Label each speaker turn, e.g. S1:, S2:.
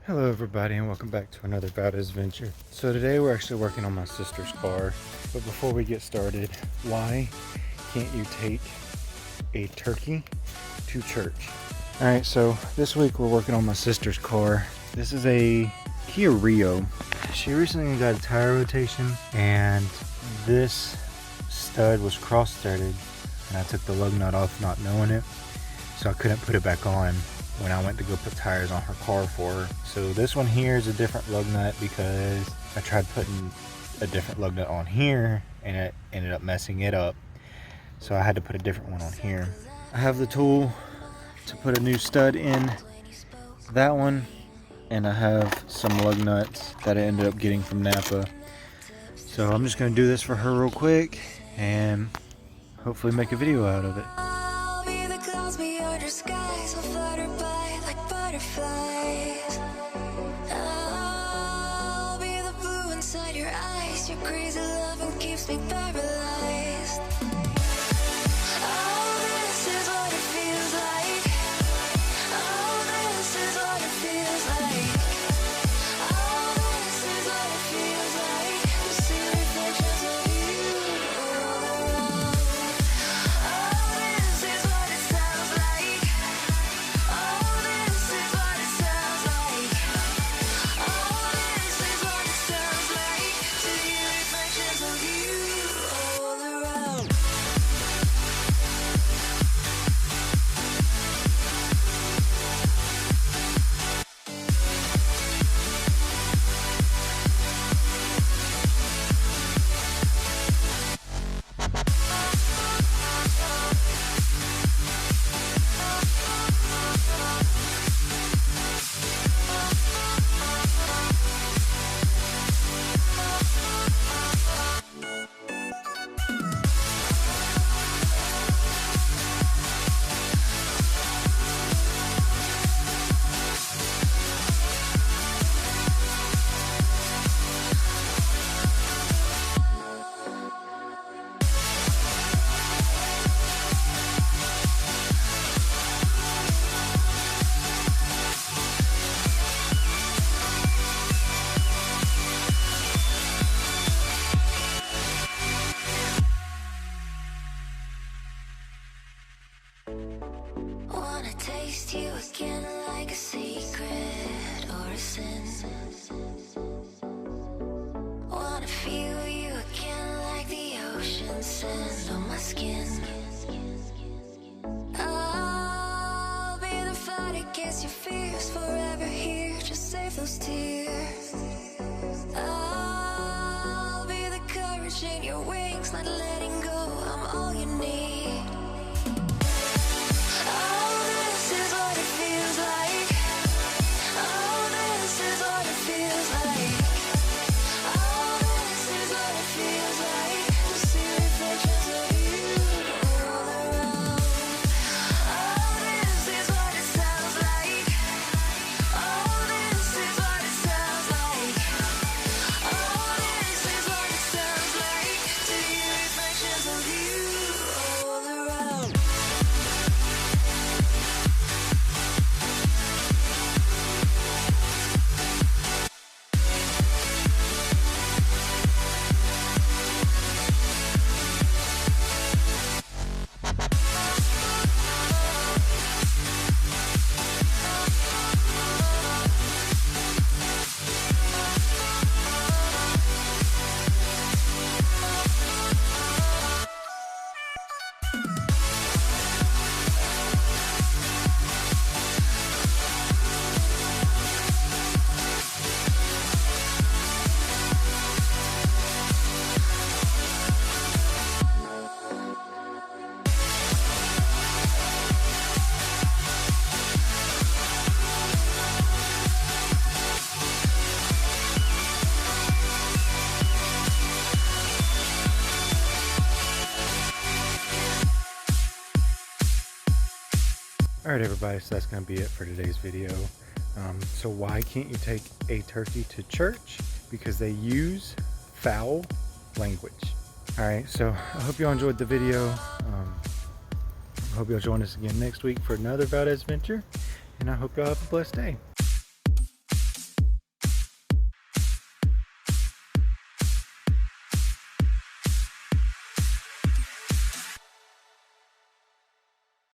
S1: Hello everybody and welcome back to another Valdez Venture. So today we're actually working on my sister's car. But before we get started, why can't you take a turkey to church? Alright, so this week we're working on my sister's car. This is a Kia Rio. She recently got a tire rotation and this stud was cross-threaded and I took the lug nut off not knowing it. So I couldn't put it back on when I went to go put tires on her car for her. So this one here is a different lug nut because I tried putting a different lug nut on here and it ended up messing it up. So I had to put a different one on here. I have the tool to put a new stud in that one, and I have some lug nuts that I ended up getting from Napa. So I'm just gonna do this for her real quick and hopefully make a video out of it.
S2: Butterflies. I'll be the blue inside your eyes. Your crazy loving keeps me paralyzed. Oh, this is what it feels like. Oh, this is what it feels like. Oh, this is what it feels like to see reflections of you all around. Oh, this is what it sounds like. Wanna taste you again like a secret or a sin. Wanna feel you again like the ocean sand on my skin. I'll be the fight against your fears, forever here, just save those tears. I'll be the courage in your wings, not letting go, I'm all you need.
S1: Alright everybody, so that's going to be it for today's video. So why can't you take a turkey to church? Because they use foul language. Alright, so I hope y'all enjoyed the video. I hope y'all join us again next week for another Valdez Venture. And I hope y'all have a blessed day.